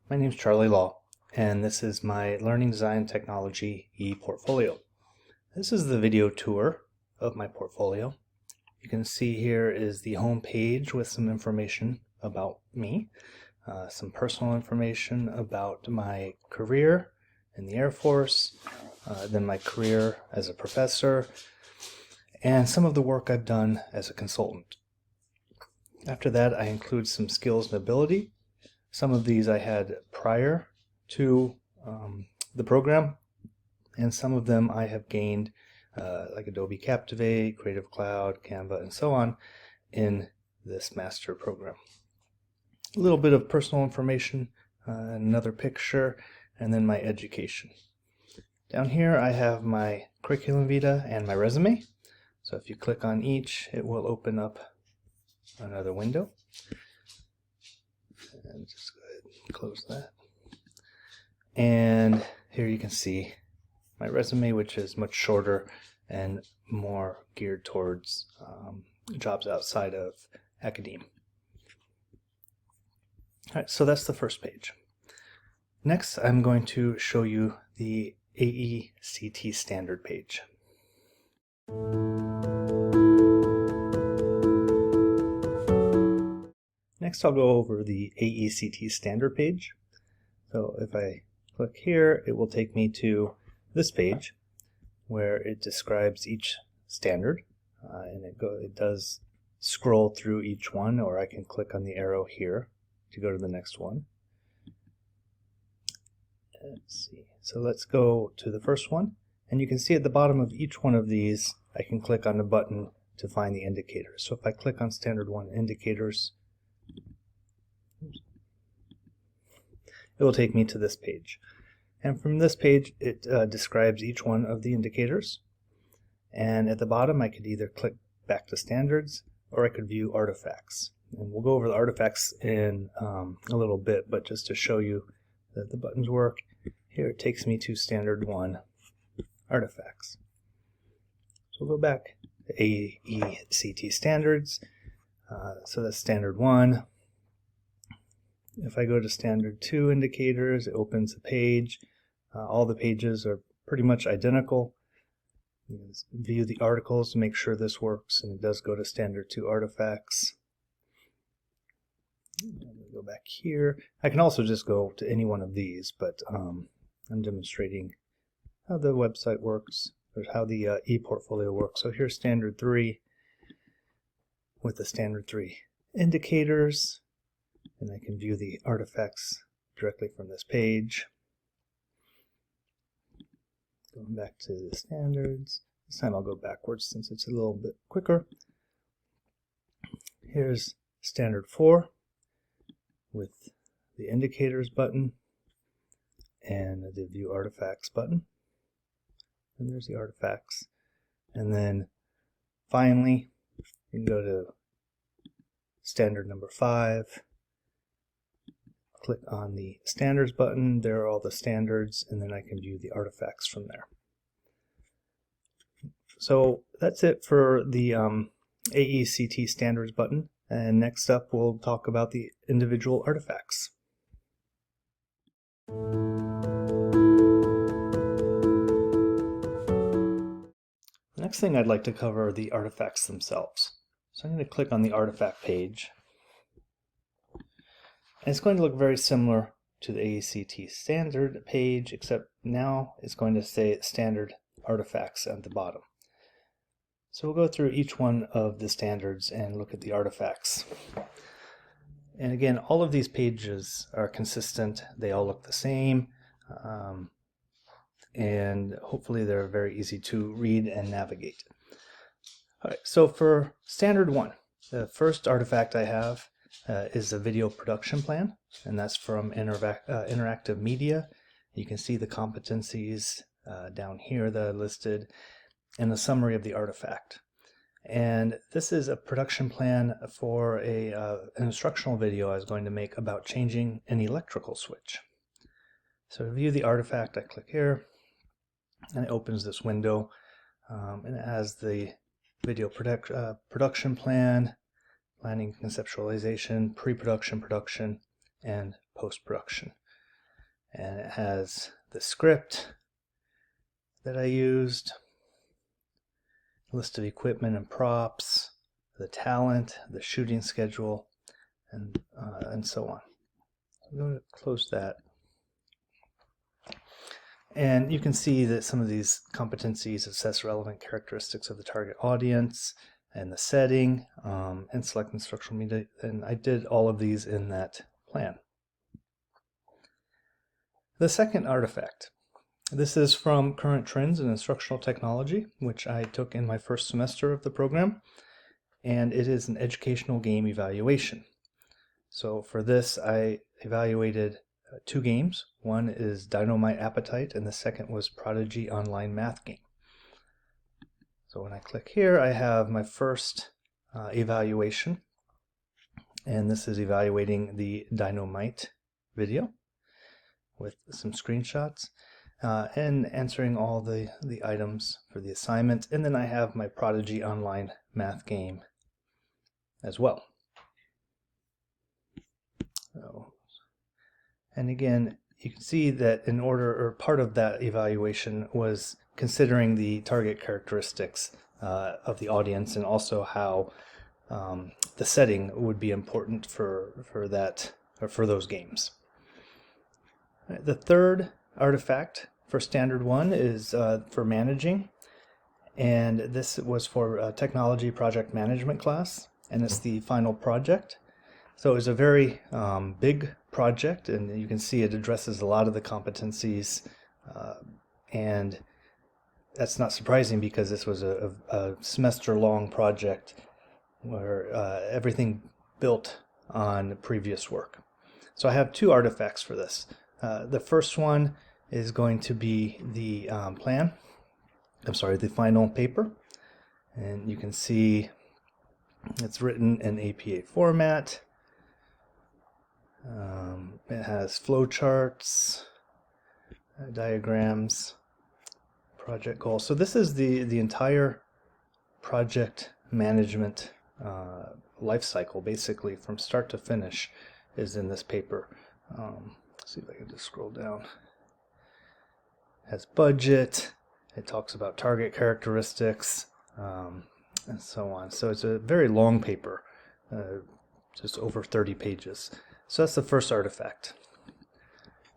My name is Charlie Law, and this is my Learning Design Technology e-portfolio. This is the video tour of my portfolio. You can see here is the home page with some information about me, some personal information about my career in the Air Force, then my career as a professor, and some of the work I've done as a consultant. After that, I include some skills and ability. Some of these I had prior to the program, and some of them I have gained, like Adobe Captivate, Creative Cloud, Canva, and so on, in this master program. A little bit of personal information, another picture, and then my education. Down here I have my curriculum vitae and my resume. So if you click on each, it will open up another window. And just go ahead and close that. And here you can see my resume, which is much shorter and more geared towards jobs outside of academia. All right, so that's the first page. Next, I'm going to show you the AECT standard page. Next, I'll go over the AECT standard page. So if I click here, it will take me to this page where it describes each standard, and it does scroll through each one, or I can click on the arrow here to go to the next one. Let's see. So let's go to the first one, and you can see at the bottom of each one of these, I can click on the button to find the indicators. So if I click on Standard 1 Indicators, it will take me to this page. And from this page, it describes each one of the indicators. And at the bottom, I could either click back to standards, or I could view artifacts. And we'll go over the artifacts in a little bit, but just to show you that the buttons work, here it takes me to Standard 1 artifacts. So we'll go back to AECT standards. So that's Standard 1. If I go to Standard 2 indicators, it opens a page. All the pages are pretty much identical. You view the articles to make sure this works, and it does go to Standard 2 artifacts. Go back here. I can also just go to any one of these, but I'm demonstrating how the website works, or how the ePortfolio works. So here's Standard 3 with the Standard 3 indicators. And I can view the artifacts directly from this page. Going back to the standards. This time I'll go backwards since it's a little bit quicker. Here's Standard 4 with the Indicators button and the View Artifacts button. And there's the artifacts. And then finally, you can go to Standard number 5. Click on the standards button. There are all the standards, and then I can view the artifacts from there. So that's it for the AECT standards button, and next up we'll talk about the individual artifacts. The next thing I'd like to cover are the artifacts themselves. So I'm going to click on the artifact page. And it's going to look very similar to the AECT standard page, except now it's going to say standard artifacts at the bottom. So we'll go through each one of the standards and look at the artifacts. And again, all of these pages are consistent. They all look the same. And hopefully they're very easy to read and navigate. All right, so for Standard 1, the first artifact I have is a video production plan, and that's from Interactive Media. You can see the competencies down here that are listed and a summary of the artifact. And this is a production plan for an instructional video I was going to make about changing an electrical switch. So to view the artifact, I click here, and it opens this window, and it has the video production plan, planning, conceptualization, pre-production, production, and post-production. and it has the script that I used, list of equipment and props, the talent, the shooting schedule, and so on. I'm going to close that. And you can see that some of these competencies assess relevant characteristics of the target audience and the setting, and select instructional media. And I did all of these in that plan. The second artifact. This is from Current Trends in Instructional Technology, which I took in my first semester of the program. And it is an educational game evaluation. So for this, I evaluated 2 games. One is Dynamite Appetite, and the second was Prodigy Online Math Game. So when I click here, I have my first evaluation, and this is evaluating the Dynamite video with some screenshots and answering all the items for the assignment. And then I have my Prodigy Online Math Game as well. And again, you can see that in order, or part of that evaluation was considering the target characteristics of the audience, and also how the setting would be important for that, or for those games. The third artifact for Standard 1 is for managing, and this was for a technology project management class, and it's the final project. So it was a very big project, and you can see it addresses a lot of the competencies, and that's not surprising because this was a semester-long project where everything built on previous work. So I have 2 artifacts for this. The first one is going to be the the final paper, and you can see it's written in APA format. It has flowcharts, diagrams, project goals. So this is the entire project management life cycle, basically from start to finish, is in this paper. Let's see if I can just scroll down. It has budget. It talks about target characteristics, and so on. So it's a very long paper, just over 30 pages. So that's the first artifact.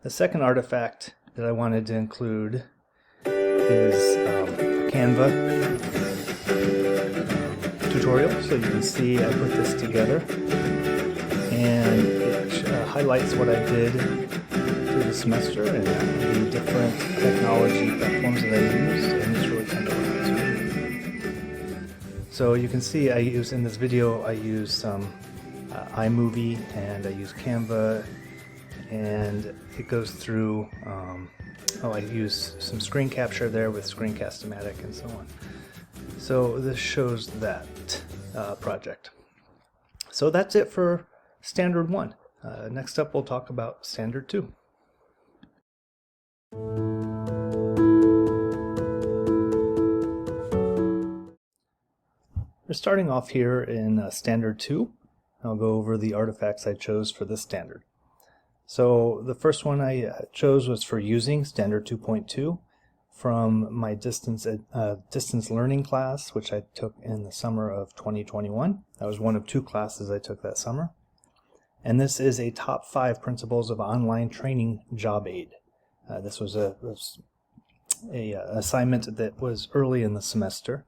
The second artifact that I wanted to include is a Canva tutorial. So you can see I put this together, and it highlights what I did through the semester and the different technology platforms that I used, and it's really kind of organized. So you can see I use in this video, I use some iMovie, and I use Canva, and it goes through, I use some screen capture there with Screencast-O-Matic and so on. So this shows that project. So that's it for Standard 1. Next up we'll talk about Standard 2. We're starting off here in Standard 2. I'll go over the artifacts I chose for this standard. So the first one I chose was for using Standard 2.2 from my distance learning class, which I took in the summer of 2021. That was one of 2 classes I took that summer. And this is a top 5 principles of online training job aid. This was a assignment that was early in the semester,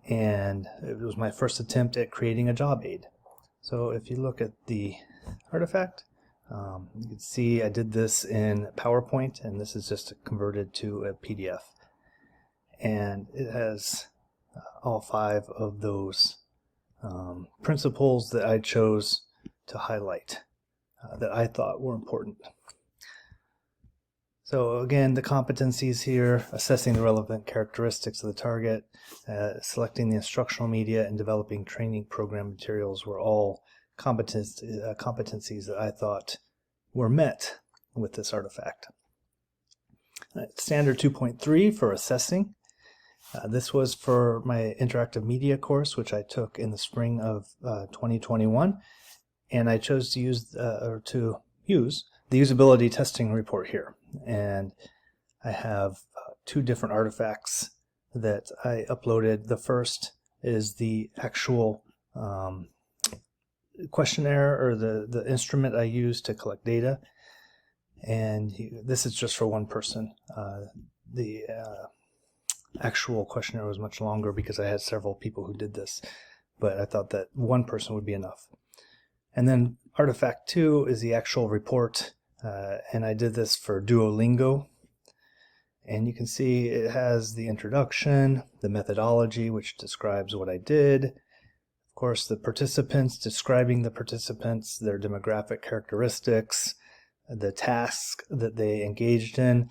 and it was my first attempt at creating a job aid. So if you look at the artifact, you can see I did this in PowerPoint, and this is just converted to a PDF. And it has all 5 of those principles that I chose to highlight that I thought were important. So again, the competencies here: assessing the relevant characteristics of the target, selecting the instructional media, and developing training program materials were all competencies that I thought were met with this artifact. Standard 2.3 for assessing. This was for my interactive media course, which I took in the spring of 2021, and I chose to use the usability testing report here, and I have two different artifacts that I uploaded. The first is the actual questionnaire, or the instrument I use to collect data, and this is just for one person. The actual questionnaire was much longer because I had several people who did this, but I thought that one person would be enough. And then artifact 2 is the actual report, and I did this for Duolingo. And you can see it has the introduction, the methodology, which describes what I did, of course the participants, describing the participants, their demographic characteristics, the tasks that they engaged in,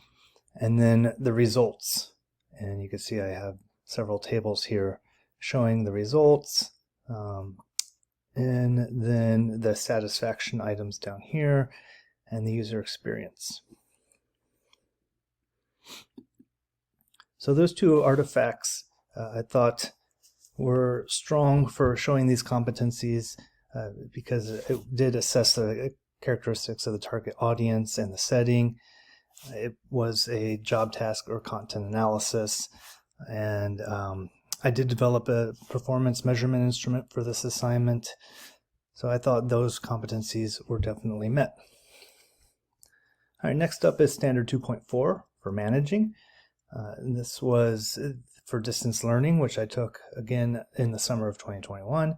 and then the results. And you can see I have several tables here showing the results, and then the satisfaction items down here, and the user experience. So those two artifacts I thought were strong for showing these competencies because it did assess the characteristics of the target audience and the setting. It was a job task or content analysis, and I did develop a performance measurement instrument for this assignment, so I thought those competencies were definitely met. All right, next up is standard 2.4 for managing. And this was for distance learning, which I took again in the summer of 2021,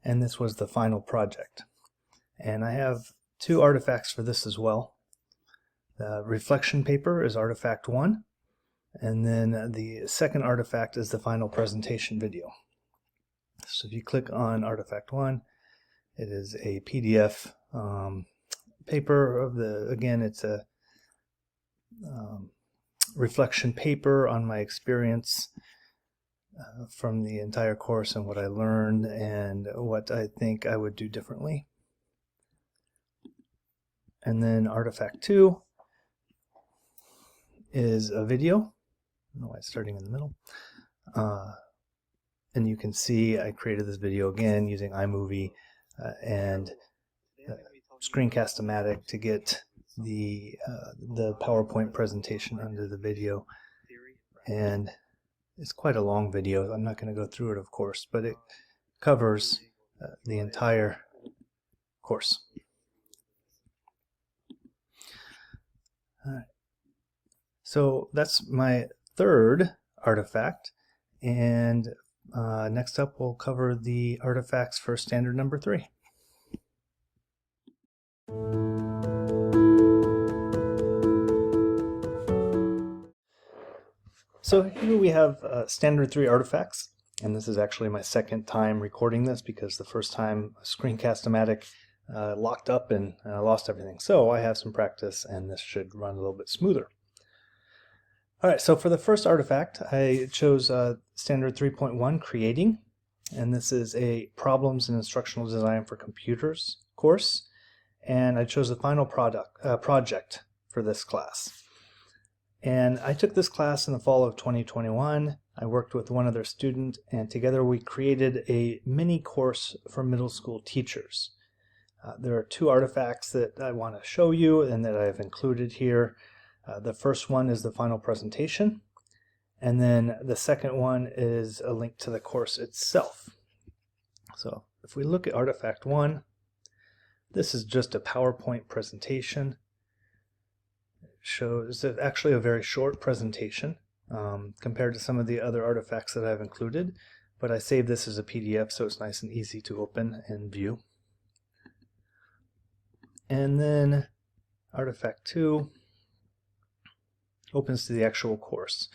and this was the final project. And I have two artifacts for this as well. The reflection paper is artifact 1, and then the second artifact is the final presentation video. So if you click on artifact 1, it is a PDF paper of again, it's a reflection paper on my experience from the entire course and what I learned and what I think I would do differently. And then artifact 2 is a video. I don't know why it's starting in the middle. And you can see I created this video again using iMovie and Screencast-O-Matic to get the PowerPoint presentation under the video. And it's quite a long video. I'm not going to go through it, of course, but it covers the entire course. All right. So that's my third artifact, and next up we'll cover the artifacts for standard number 3. So here we have standard 3 artifacts, and this is actually my second time recording this because the first time Screencast-O-Matic locked up and I lost everything. So I have some practice and this should run a little bit smoother. Alright, so for the first artifact I chose standard 3.1 creating, and this is a problems in instructional design for computers course, and I chose the final project for this class. And I took this class in the fall of 2021. I worked with one other student, and together we created a mini course for middle school teachers. There are two artifacts that I want to show you and that I've included here. The first one is the final presentation, and then the second one is a link to the course itself. So if we look at artifact 1, this is just a PowerPoint presentation. It shows actually a very short presentation compared to some of the other artifacts that I've included, but I saved this as a PDF so it's nice and easy to open and view. And then artifact 2 opens to the actual course.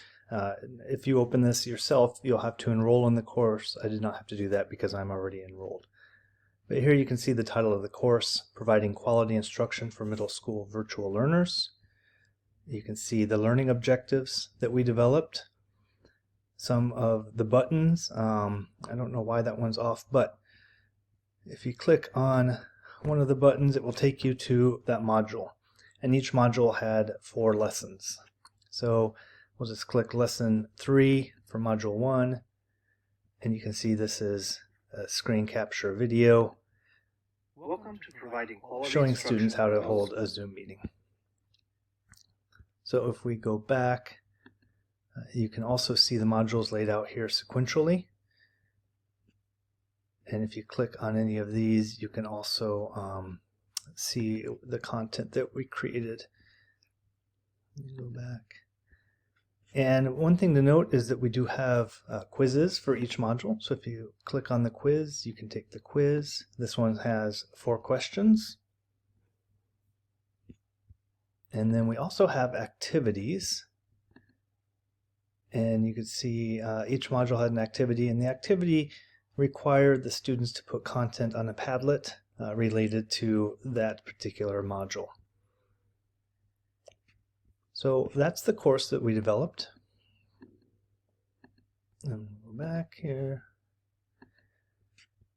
If you open this yourself, you'll have to enroll in the course. I did not have to do that because I'm already enrolled. But here you can see the title of the course, Providing Quality Instruction for Middle School Virtual Learners. You can see the learning objectives that we developed. Some of the buttons, I don't know why that one's off, but if you click on one of the buttons, it will take you to that module. And each module had 4 lessons. So we'll just click lesson 3 for module 1, and you can see this is a screen capture video. Welcome to providing quality showing students how to instruction hold a Zoom meeting. So if we go back, you can also see the modules laid out here sequentially. And if you click on any of these, you can also see the content that we created. Go back. And one thing to note is that we do have quizzes for each module. So if you click on the quiz, you can take the quiz. This one has 4 questions. And then we also have activities. And you can see each module had an activity, and the activity required the students to put content on a Padlet related to that particular module. So that's the course that we developed. And we'll go back here.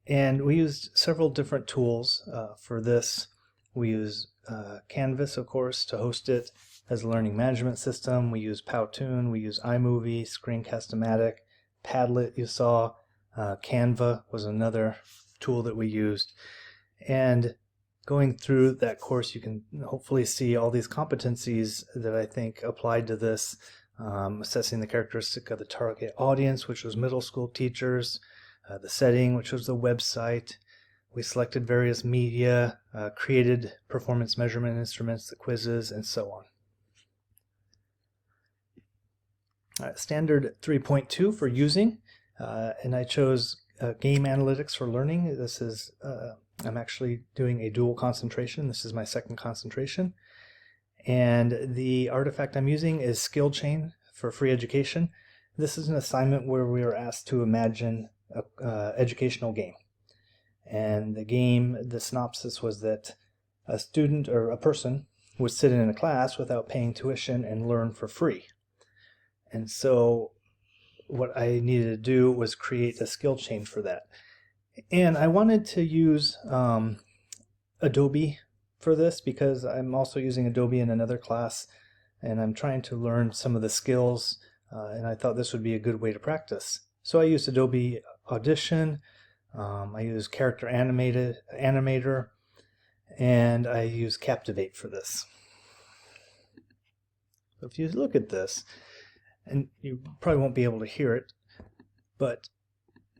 And we used several different tools for this. We use Canvas, of course, to host it as a learning management system. We use Powtoon, we use iMovie, Screencast-O-Matic, Padlet you saw, Canva was another tool that we used. And going through that course, you can hopefully see all these competencies that I think applied to this, assessing the characteristic of the target audience, which was middle school teachers, the setting, which was the website. We selected various media, created performance measurement instruments, the quizzes, and so on. Standard 3.2 for using, and I chose game analytics for learning. This is I'm actually doing a dual concentration. This is my second concentration. And the artifact I'm using is Skill Chain for free education. This is an assignment where we were asked to imagine an educational game. And the game, the synopsis was that a student or a person would sit in a class without paying tuition and learn for free. And so what I needed to do was create a skill chain for that. And I wanted to use Adobe for this because I'm also using Adobe in another class, and I'm trying to learn some of the skills, and I thought this would be a good way to practice. So I used Adobe Audition, I use Character Animator, and I use Captivate for this. So if you look at this, and you probably won't be able to hear it, but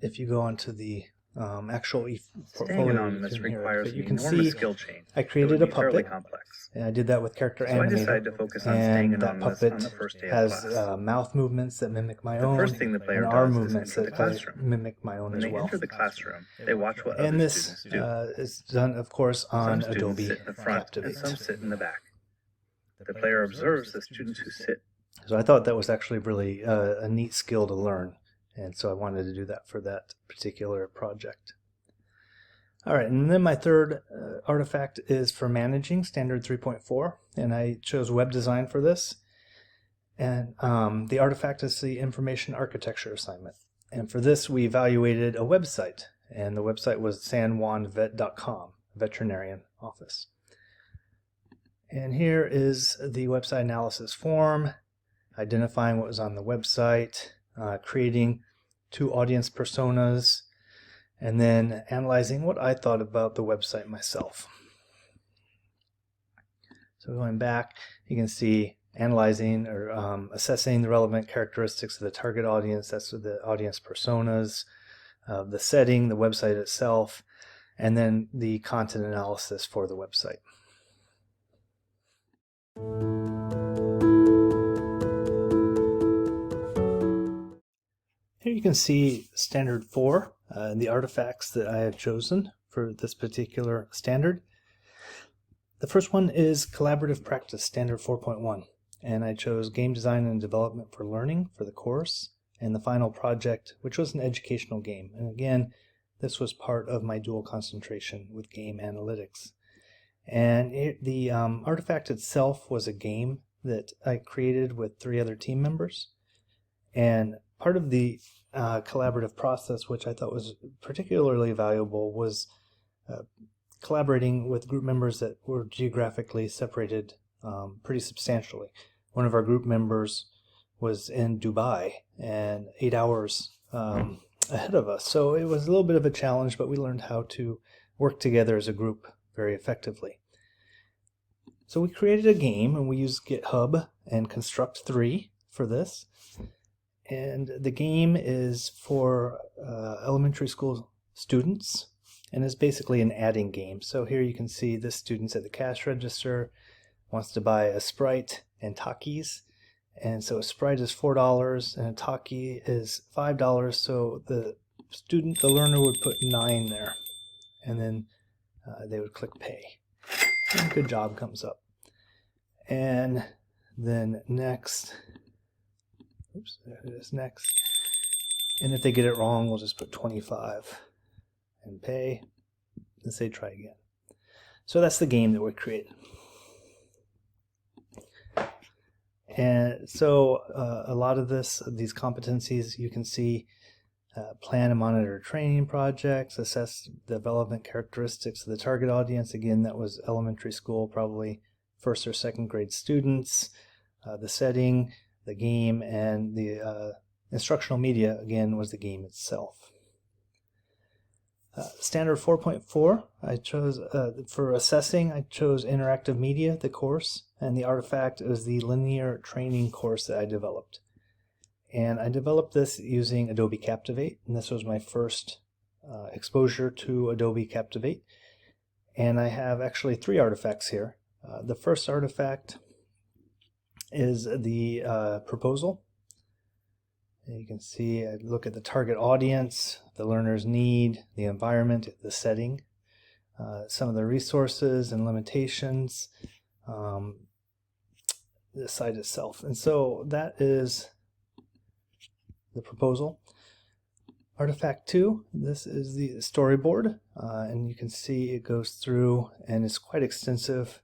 if you go onto the actual portfolio, you can see skill chain. I created a puppet, complex. and I did that with Character So I Animator, decided to focus on and staying that anonymous puppet on the first day of has class. mouth movements that mimic my The own, first thing the player and arm does is movements enter the that classroom. mimic my own When as they well. enter the classroom, they watch what And other this students do. is done, of course, on Some students Adobe sit in the front, Captivate. and some sit in the back. The player observes the students who sit. So I thought that was actually really a neat skill to learn, and so I wanted to do that for that particular project. All right, and then my third artifact is for managing, Standard 3.4, and I chose web design for this. And the artifact is the information architecture assignment. And for this, we evaluated a website, and the website was sanjuanvet.com, veterinarian office. And here is the website analysis form, identifying what was on the website, creating 2 audience personas, and then analyzing what I thought about the website myself. So going back, you can see analyzing or assessing the relevant characteristics of the target audience, that's the audience personas, the setting, the website itself, and then the content analysis for the website. Here you can see Standard 4, the artifacts that I have chosen for this particular standard. The first one is Collaborative Practice, Standard 4.1, and I chose Game Design and Development for Learning for the course, and the final project, which was an educational game. And again, this was part of my dual concentration with game analytics. And the artifact itself was a game that I created with 3 other team members. And part of the collaborative process, which I thought was particularly valuable, was collaborating with group members that were geographically separated pretty substantially. One of our group members was in Dubai and 8 hours ahead of us. So it was a little bit of a challenge, but we learned how to work together as a group very effectively. So we created a game, and we used GitHub and Construct3 for this. And the game is for elementary school students, and is basically an adding game. So here you can see this student's at the cash register, wants to buy a Sprite and Takis. And so a Sprite is $4 and a Taki is $5. So the learner would put 9 there, and then they would click pay. And good job comes up. And then next, oops, there it is, next. And if they get it wrong, we'll just put 25 and pay, and say try again. So that's the game that we created. And so a lot of these competencies, you can see plan and monitor training projects, assess development characteristics of the target audience. Again, that was elementary school, probably first or second grade students. The setting, the game, and the instructional media, again, was the game itself. Standard 4.4, I chose, for assessing, I chose interactive media, the course, and the artifact is the linear training course that I developed. And I developed this using Adobe Captivate, and this was my first exposure to Adobe Captivate. And I have actually 3 artifacts here. The first artifact is the proposal. And you can see I look at the target audience, the learner's need, the environment, the setting, some of the resources and limitations, the site itself. And so that is the proposal. Artifact 2, this is the storyboard, and you can see it goes through and it's quite extensive.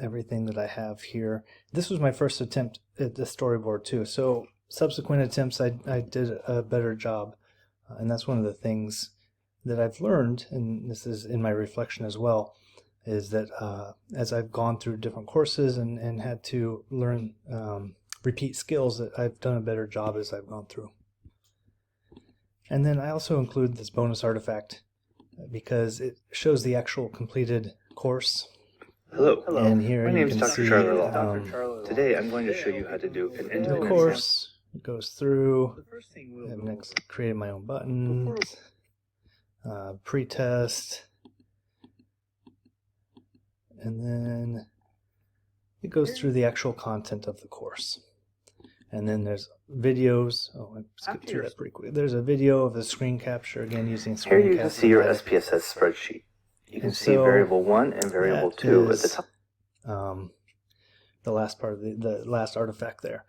Everything that I have here. This was my first attempt at the storyboard too, so subsequent attempts I did a better job, and that's one of the things that I've learned, and this is in my reflection as well, is that as I've gone through different courses and had to learn repeat skills, that I've done a better job as I've gone through. And then I also include this bonus artifact because it shows the actual completed course. Hello. And here My you name is can Dr. see Charlie Law. Today I'm going to show you how to do an the end-to-end course. It goes through. I've next created my own buttons, pre-test, and then it goes through the actual content of the course. And then there's videos. Oh, I skipped through that pretty quick. There's a video of the screen capture, again using Here screen you can capture. see your SPSS spreadsheet. You can see variable 1 and variable 2 at the top. The last part of the last artifact there.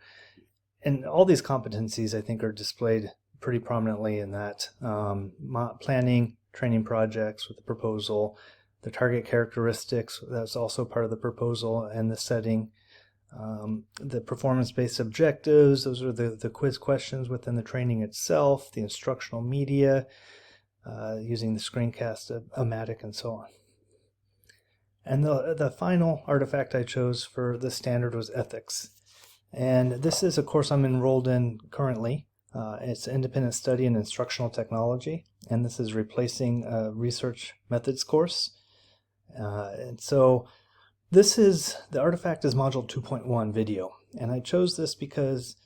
And all these competencies, I think, are displayed pretty prominently in that. Planning, training projects with the proposal, the target characteristics, that's also part of the proposal, and the setting. The performance-based objectives, those are the quiz questions within the training itself, the instructional media, using the screencast, Amatic, and so on. And the final artifact I chose for the standard was ethics. And this is a course I'm enrolled in currently. It's independent study in instructional technology, and this is replacing a research methods course. And so this is, the artifact is module 2.1 video, and I chose this because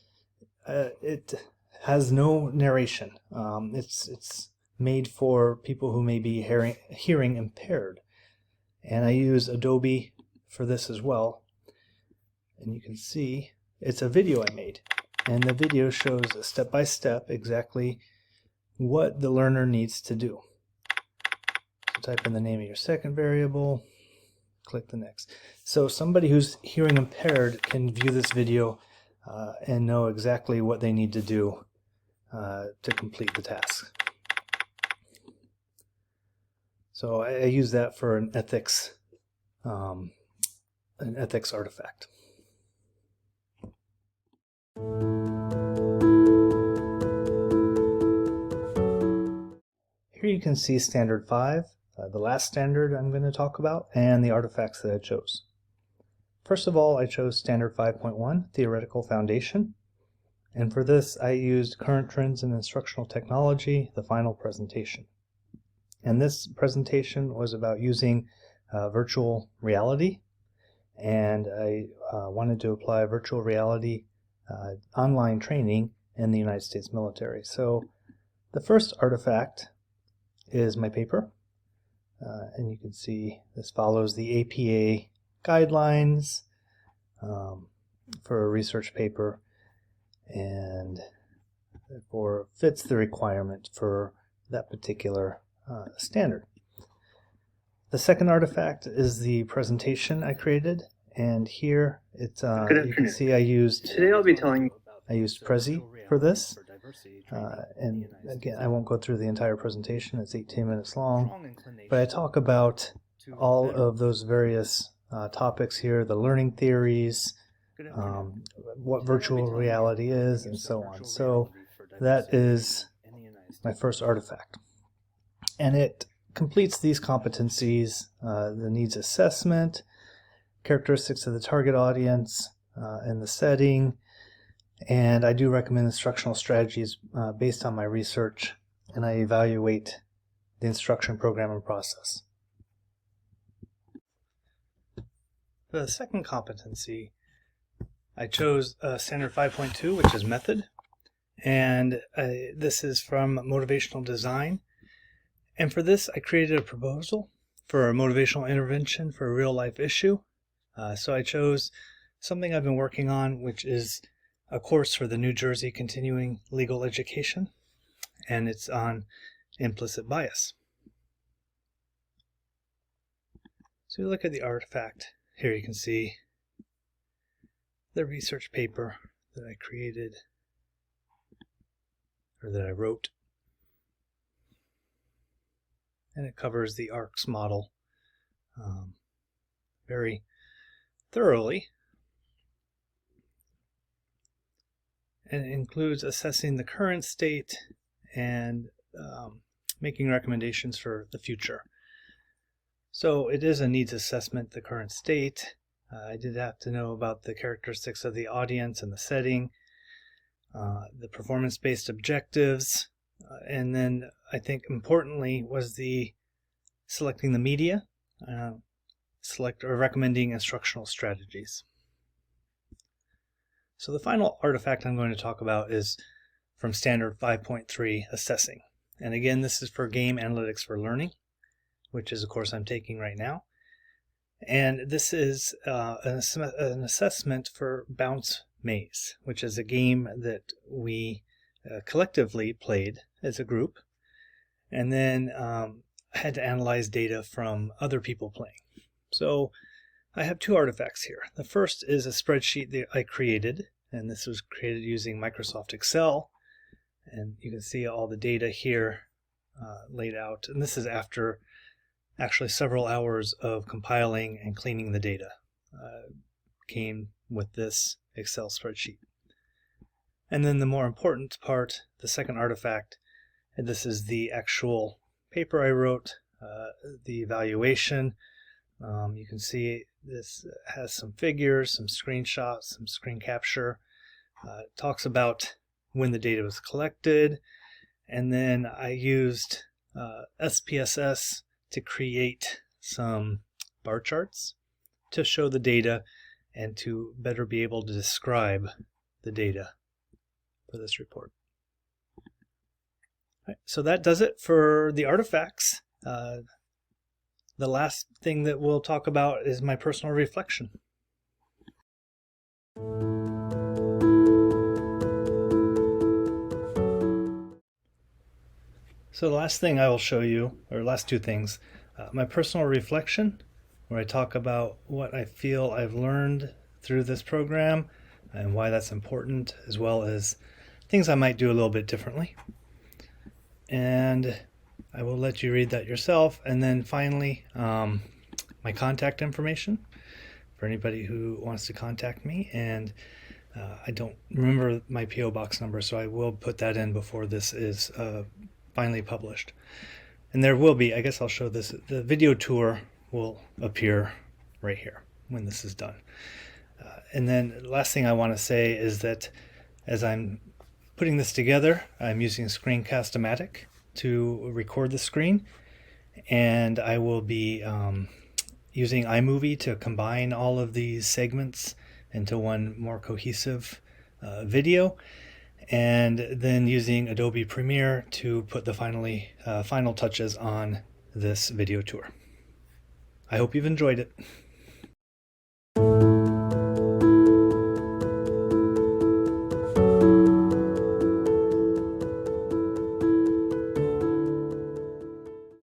it has no narration. It's made for people who may be hearing impaired. And I use Adobe for this as well. And you can see it's a video I made. And the video shows step by step exactly what the learner needs to do. So type in the name of your second variable, click the next. So somebody who's hearing impaired can view this video and know exactly what they need to do to complete the task. So I use that for an ethics artifact. Here you can see standard 5, the last standard I'm going to talk about, and the artifacts that I chose. First of all, I chose standard 5.1, theoretical foundation. And for this, I used current trends in instructional technology, the final presentation. And this presentation was about using virtual reality, and I wanted to apply virtual reality online training in the United States military. So the first artifact is my paper, and you can see this follows the APA guidelines for a research paper, and therefore fits the requirement for that particular standard. The second artifact is the presentation I created, and here it's you can see I used Prezi for this, and again I won't go through the entire presentation, it's 18 minutes long, but I talk about all of those various topics here, the learning theories, what virtual reality is, and so on. So that is my first artifact, and it completes these competencies: the needs assessment, characteristics of the target audience, and the setting. And I do recommend instructional strategies based on my research, and I evaluate the instruction program and process. For the second competency, I chose Standard 5.2, which is method, and this is from Motivational Design. And for this, I created a proposal for a motivational intervention for a real-life issue. So I chose something I've been working on, which is a course for the New Jersey Continuing Legal Education, and it's on implicit bias. So you look at the artifact. Here you can see the research paper that I created, or that I wrote. And it covers the ARCS model very thoroughly. And it includes assessing the current state and making recommendations for the future. So it is a needs assessment, the current state. I did have to know about the characteristics of the audience and the setting, the performance-based objectives, and then I think importantly was the selecting the media, recommending instructional strategies. So the final artifact I'm going to talk about is from Standard 5.3, assessing. And again, this is for Game Analytics for Learning, which is a course I'm taking right now. And this is an assessment for Bounce Maze, which is a game that we collectively played as a group, and then had to analyze data from other people playing. So I have two artifacts here. The first is a spreadsheet that I created, and this was created using Microsoft Excel, and you can see all the data here laid out, and this is after actually several hours of compiling and cleaning the data. Came with this Excel spreadsheet. And then the more important part, the second artifact, and this is the actual paper I wrote, the evaluation. You can see this has some figures, some screenshots, some screen capture. It talks about when the data was collected, and then I used SPSS to create some bar charts to show the data and to better be able to describe the data for this report. Right, so that does it for the artifacts. The last thing that we'll talk about is my personal reflection. So the last thing I will show you, or last two things, my personal reflection, where I talk about what I feel I've learned through this program and why that's important, as well as things I might do a little bit differently. And I will let you read that yourself. And then finally, my contact information for anybody who wants to contact me. And I don't remember my P.O. box number, so I will put that in before this is finally published. And there will be, I guess I'll show this, the video tour will appear right here when this is done. And then the last thing I want to say is that as I'm putting this together, I'm using Screencast-O-Matic to record the screen. and I will be using iMovie to combine all of these segments into one more cohesive video, and then using Adobe Premiere to put the final touches on this video tour. I hope you've enjoyed it.